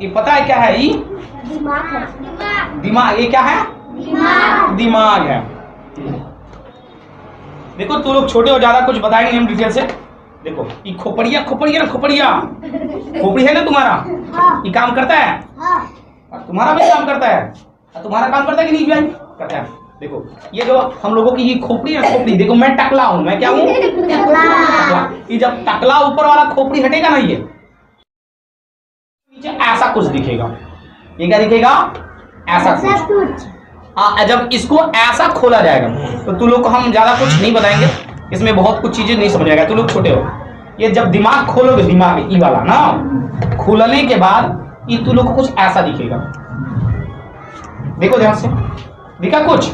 ये पता है क्या है? ये दिमाग है। दिमाग। ये क्या है? दिमाग है। देखो तू लोग छोटे हो, ज्यादा कुछ बताएंगे हम डिटेल से। देखो ये खोपड़िया खोपड़िया ना, खोपड़िया खोपड़ी है ना तुम्हारा, ये काम करता है। तुम्हारा भी काम करता है। तुम्हारा काम करता है कि नहीं भाई? करता है। देखो ये जो हम लोगों की ये खोपड़ी है, खोपड़ी देखो मैं टकला हूं, मैं क्या हूं? टकला। ये जब टकला ऊपर वाला खोपड़ी हटेगा ना, ये नीचे ऐसा कुछ दिखेगा। ये क्या दिखेगा? ऐसा कुछ। हाँ, जब इसको ऐसा खोला जाएगा तो तू लोग को हम ज्यादा कुछ नहीं बताएंगे, इसमें बहुत कुछ चीजें नहीं समझ आएगा, तू लोग छोटे हो। ये जब दिमाग खोलोगे, दिमाग ई वाला ना खोलने के बाद ये तू लोग को कुछ ऐसा दिखेगा। देखो ध्यान से, दिखा कुछ?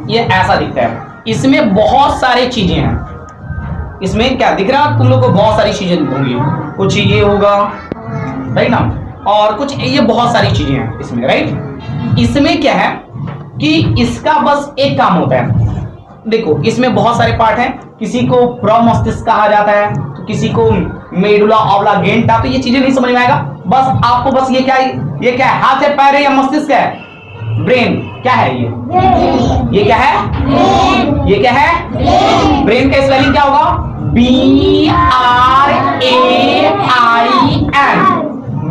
ये ऐसा दिखता है। इसमें बहुत सारी चीजें हैं। इसमें क्या दिख रहा है तुम लोग को? बहुत सारी चीजें होंगी। कुछ ये होगा, राइट ना, और कुछ ये बहुत सारी चीजें हैं इसमें, राइट। इसमें क्या है कि इसका बस एक काम होता है। देखो इसमें बहुत सारे पार्ट हैं। किसी को प्रमस्तिष्क कहा जाता है, तो किसी को मेडुला ऑब्लांगेटा। तो ये चीजें नहीं समझ में आएगा। बस आपको बस ये क्या है? हाथ है, पैर है या मस्तिष्क है? ब्रेन। क्या है ये? ये क्या है? ये क्या है? ब्रेन का स्पेलिंग क्या होगा? BRAIN।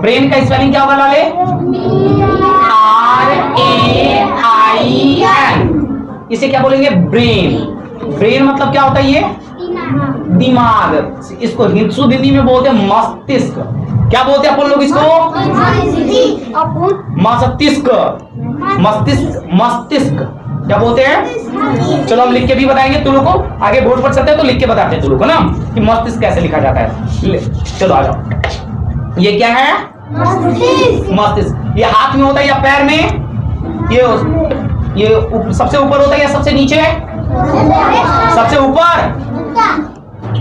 ब्रेन का स्पेलिंग क्या होगा लाले? RAIN। इसे क्या बोलेंगे? ब्रेन। ब्रेन मतलब क्या होता है? ये दिमाग। इसको शुद्ध हिंदी में बोलते हैं मस्तिष्क। क्या बोलते हैं अपन लोग इसको? मस्तिष्क। मस्तिष्क। मस्तिष्क क्या बोलते हैं? चलो हम लिख के भी बताएंगे तुम लोग को। आगे बोर्ड पर चलते हैं तो लिख के बताते हैं तुम लोग को ना कि मस्तिष्क कैसे लिखा जाता है। चलो आ जाओ। ये क्या है? मस्तिष्क। ये हाथ में होता है या पैर में? ये सबसे ऊपर होता है या सबसे नीचे? सबसे ऊपर।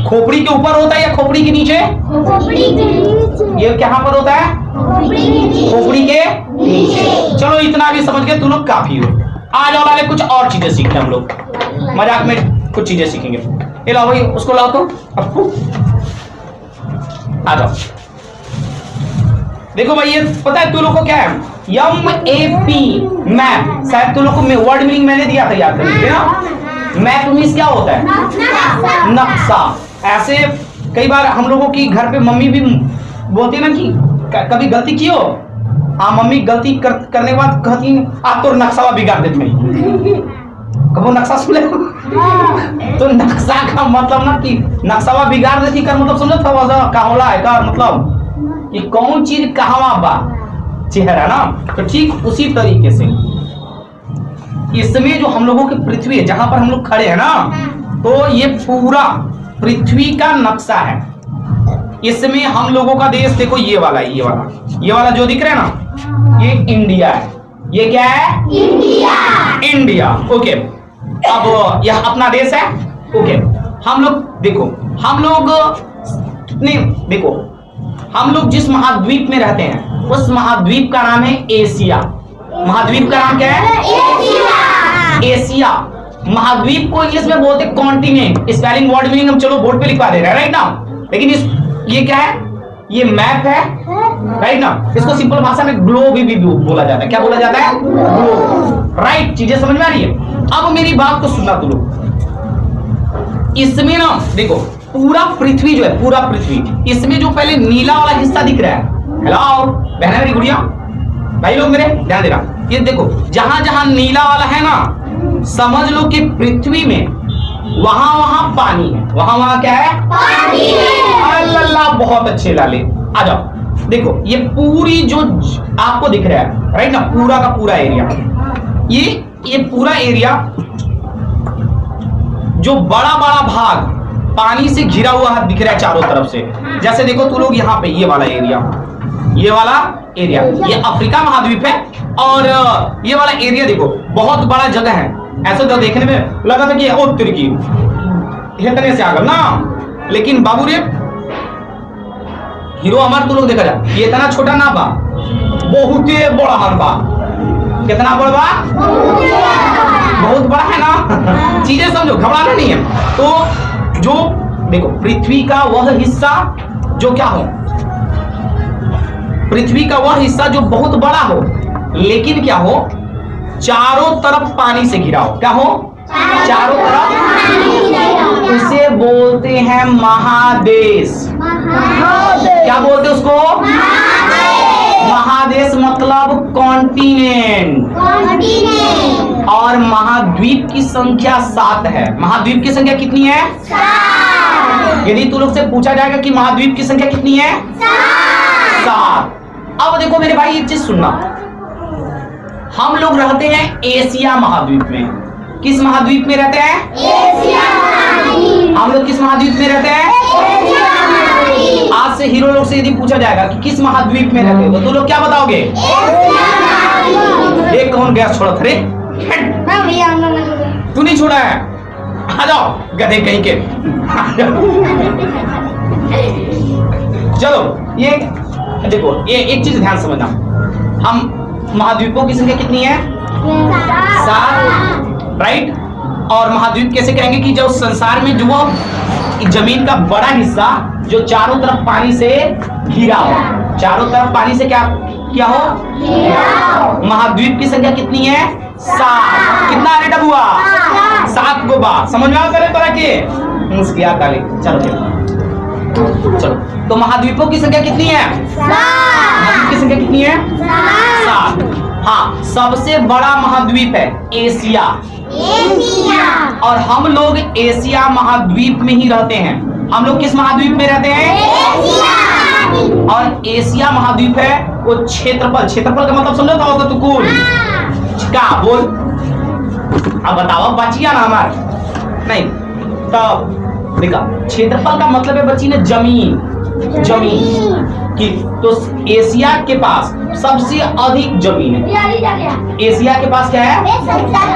खोपड़ी के ऊपर होता है या खोपड़ी के नीचे? ये कहां पर होता है? खोपड़ी के नीचे। चलो इतना भी समझ गए तुम लोग, काफी हो। आज वाले कुछ और चीजें सीखते हैं हम लोग, मजाक में कुछ चीजें सीखेंगे। ये लाओ भाई, उसको लाओ तो आपको। आ जाओ। देखो भाई ये पता है तुम लोग को क्या है? MAP, map. शायद तुम लोग को वर्ड मीनिंग मैंने दिया था, याद करिए ना। मैप मीन्स क्या होता है? नक्शा। ऐसे कई बार हम लोगों की घर पे मम्मी भी बोलती है ना कि कभी गलती की हो। हाँ, मम्मी गलती करने के बाद कहती आप तो नक्शा बिगाड़ देते हैं। कबो नक्शा सुन ले तो नक्शा का मतलब ना कि नक्शा बिगाड़ देती कर मतलब समझो था काहोला है का मतलब कि कौन चीज कहां बा चेहरा ना। तो ठीक उसी तरीके से इसमें जो हम लोगों की पृथ्वी है, जहां पर हम लोग खड़े हैं ना, तो ये पूरा पृथ्वी का नक्शा है। इसमें हम लोगों का देश देखो, ये वाला ये वाला जो दिख रहा है ना, ये इंडिया है। ये क्या है? इंडिया। India, okay. अब यह अपना देश है, ओके। हम लोग देखो, हम लोग कितने देखो, हम लोग जिस महाद्वीप में रहते हैं उस महाद्वीप का नाम है एशिया। महाद्वीप का नाम क्या है? एशिया। एशिया महाद्वीप को इंग्लिश में बोलते हैं कॉन्टिनेंट। स्पेलिंग वर्ड मीनिंग हम चलो बोर्ड पे लिखवा दे रहे हैं, राइट ना। लेकिन ये क्या है? ये मैप है, राइट ना। इसको सिंपल भाषा में ग्लोब भी बोला जाता है। क्या बोला जाता है? Globe, right. चीजें समझ में आ रही है? अब मेरी बात को सुनना तुम लोग। इसमें ना देखो पूरा पृथ्वी जो है, पूरा पृथ्वी, इसमें जो पहले नीला वाला हिस्सा दिख रहा है, हेलो बहना मेरी गुड़िया, भाई लोग मेरे ध्यान देना। ये देखो जहां जहां नीला वाला है ना, समझ लो कि पृथ्वी में वहां वहां पानी है। वहां वहां क्या है? पानी है। अल्लाह, बहुत अच्छे लाले। आ जाओ। देखो ये पूरी जो आपको दिख रहा है, राइट ना, पूरा का पूरा एरिया, ये पूरा एरिया जो बड़ा बड़ा भाग पानी से घिरा हुआ दिख रहा है चारों तरफ से। जैसे देखो तू लोग यहाँ पे ये वाला एरिया, ये अफ्रीका महाद्वीप है। और ये वाला एरिया देखो बहुत बड़ा जगह है। ऐसे तो देखने में लगा था कि ओ तुर्की इतने से आगर ना, लेकिन बाबू रे हीरो हमार तू लोग देखा जाए, ये इतना छोटा ना बा, बहुत ही बड़ा हर बा। कितना बड़ा बा? बहुत बड़ा है ना। चीजें समझो, घबराना नहीं है। तो जो देखो पृथ्वी का वह हिस्सा जो क्या हो, पृथ्वी का वह हिस्सा जो बहुत बड़ा हो, लेकिन क्या हो, चारों तरफ पानी से घिरा हो। क्या हो? चारों तरफ। उसे बोलते हैं महादेश। क्या बोलते हैं उसको? महादेश मतलब कॉन्टिनेंट। और महाद्वीप की संख्या 7 है। महाद्वीप की संख्या कितनी है? 7। यदि तुम लोग से पूछा जाएगा कि महाद्वीप की संख्या कितनी है? 7। अब देखो मेरे भाई एक चीज सुनना, हम लोग रहते हैं एशिया महाद्वीप में। किस महाद्वीप में रहते हैं? एशिया महाद्वीप। हम लोग किस महाद्वीप में रहते हैं? एशिया महाद्वीप। आज से हीरो लोग से यदि पूछा जाएगा कि किस महाद्वीप में रहते हो, तो तुम लोग क्या बताओगे? एशिया महाद्वीप। एक कौन गैस छोड़ा था रे? तू नहीं छोड़ा है? आ जाओ गधे कहीं के। चलो ये देखो, ये एक चीज ध्यान समझना, हम महाद्वीपों की संख्या कितनी है? 7, राइट। और महाद्वीप कैसे कहेंगे कि जो संसार में जो वो जमीन का बड़ा हिस्सा जो चारों तरफ पानी से घिरा हो, चारों तरफ पानी से क्या हो? महाद्वीप की संख्या कितनी है? 7। कितना रेट हुआ? 7 गो बार। समझ में आ तरह के मुस्किया काले। चलो तो महाद्वीपों की संख्या कितनी है? 7। महाद्वीप की संख्या कितनी है? 7। हाँ, सबसे बड़ा महाद्वीप है एशिया। और हम लोग एशिया महाद्वीप में ही रहते हैं। हम लोग किस महाद्वीप में रहते हैं? एशिया। और एशिया महाद्वीप है वो क्षेत्रफल। क्षेत्रफल का मतलब समझो था तो कूल क्या बोल? अब बताओ बचिया ना हमारे नहीं तब देखा, क्षेत्रफल का मतलब है बच्ची ने जमीन की। तो एशिया के पास सबसे अधिक जमीन है। एशिया के पास क्या है?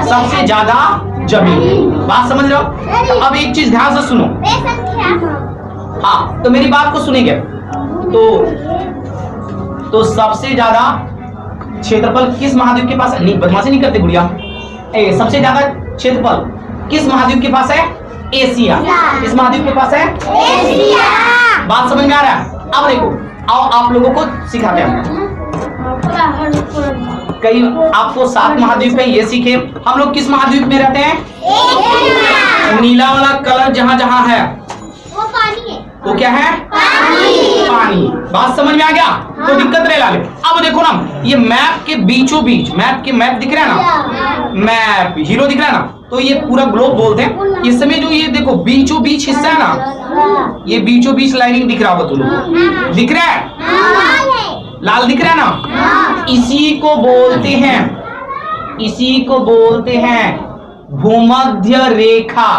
सबसे ज्यादा जमीन। बात समझ रहे हो? अब एक चीज ध्यान से सुनो। हाँ, तो मेरी बात को सुनेंगे तो सबसे ज्यादा क्षेत्रफल किस महाद्वीप के पास है? नहीं, बदमाशी नहीं करते गुड़िया। सबसे ज्यादा क्षेत्रफल किस महाद्वीप के पास है? एशिया। किस महाद्वीप के पास है? एशिया। बात समझ में आ रहा है? अब देखो, आओ आप लोगों को सिखाते हैं। कई आपको 7 महाद्वीप है, ये सीखे। हम लोग किस महाद्वीप में रहते हैं? एशिया। नीला वाला कलर जहां जहां है वो पानी है। वो क्या है? पानी। बात समझ में आ गया? तो दिक्कत रहे लाले। अब देखो ना, ये मैप के बीचों बीच, मैप दिख रहा है ना, मैप हीरो दिख रहा है ना, तो ये पूरा ग्लोब बोलते हैं। इस समय जो ये देखो बीचों बीच हिस्सा है ना, ये बीचों बीच लाइनिंग दिख रहा होगा तुम लोग, दिख रहा है? लाल दिख रहा है ना? इसी को बोलते हैं भूमध्य रेखा।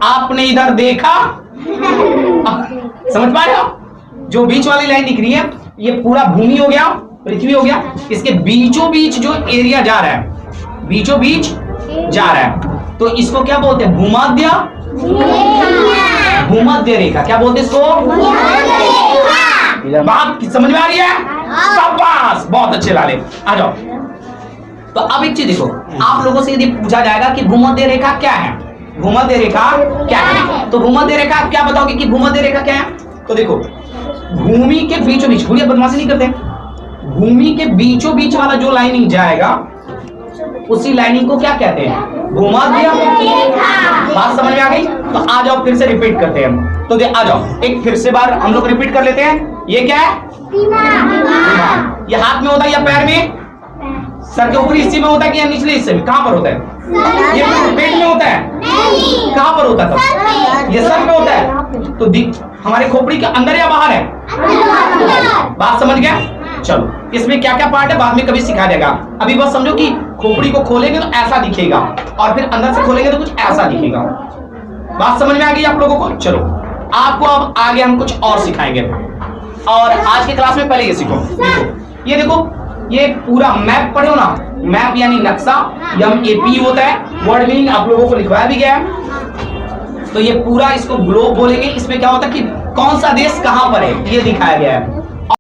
आपने इधर देखा? समझ पा रहे हो? जो बीच वाली लाइन दिख रही है ये पूरा भूमि हो गया, पृथ्वी हो गया। इसके बीचों बीच जो एरिया जा रहा है, बीचों बीच जा रहा है, तो इसको क्या बोलते हैं? भूमध्य रेखा। क्या बोलते हैं इसको? बात समझ में आ रही है? शाबाश, बहुत अच्छे लाले। आ जाओ। तो अब एक चीज देखो, आप लोगों से यदि पूछा जाएगा कि भूमध्य रेखा क्या है, भूमध्य रेखा क्या है, तो भूमध्य रेखा आप क्या बताओगे कि भूमध्य रेखा क्या है? तो देखो, भूमि के बीचों बीच, भूमि बदमाशी नहीं करते, भूमि के बीचों बीच वाला जो लाइनिंग जाएगा उसी लाइनिंग को क्या कहते हैं? भूमध्य रेखा। बात समझ में आ गई? तो आ जाओ फिर से रिपीट करते हैं। तो आ जाओ एक फिर से बार हम लोग रिपीट कर लेते हैं। ये क्या है? ये हाथ में होता है या पैर में? सर के ऊपरी हिस्से में होता है कि या निचले हिस्से में? कहां पर होता है? ये पेट में होता है? कहां पर होता है? ये सर में होता है। तो हमारे खोपड़ी के अंदर या बाहर है? बात समझ गया? चलो, इसमें क्या क्या पार्ट है बाद में कभी सिखा देगा। अभी बस समझो कि खोपड़ी को खोलेंगे तो ऐसा दिखेगा और फिर अंदर से खोलेंगे तो कुछ ऐसा दिखेगा। बात समझ में आ गई आप लोगों को? चलो, आपको अब आगे हम कुछ और सिखाएंगे। और आज के क्लास में पहले ये सीखो। ये देखो, ये पूरा मैप पढ़े हो ना, मैप यानी नक्शा, MAP होता है। वर्ड मीनिंग आप लोगों को लिखवाया भी गया है। तो ये पूरा इसको ग्लोब बोलेंगे। इसमें क्या होता है कि कौन सा देश कहां पर है ये दिखाया गया है।